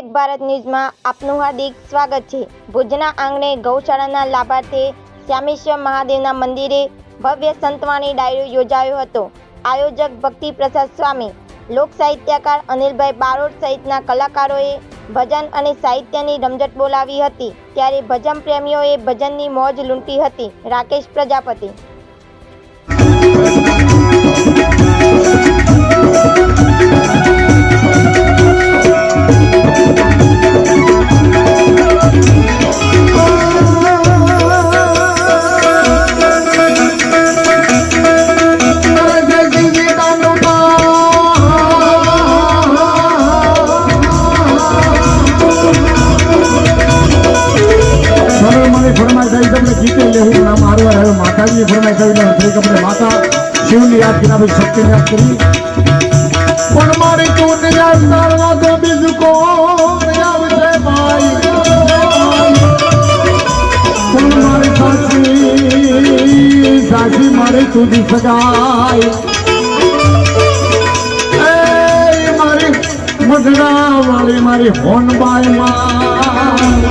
એક ભારત ન્યૂઝમાં આપનું હાર્દિક સ્વાગત છે। ભુજના આંગણે ગૌશાળાના લાભાર્થે શ્યામેશ્વર મહાદેવના મંદિરે ભવ્ય સંતવાણી ડાયરો યોજાયો હતો। આયોજક ભક્તિ પ્રસાદ સ્વામી, લોક સાહિત્યકાર અનિલભાઈ બારોટ સહિતના કલાકારોએ ભજન અને સાહિત્યની રમઝટ બોલાવી હતી। ત્યારે ભજન પ્રેમીઓએ ભજનની મોજ લૂંટી હતી। રાકેશ પ્રજાપતિ। माताजी फरमाई करी कपड़े माता शिव ने याद किया, शक्ति ने याद करी पर मारी तू नियाज करवा दे बीज को नियाज से भाई पर मारी सासी मारे तुझी सगाई ए मारी मगड़ा वाली मारी होन बाई मां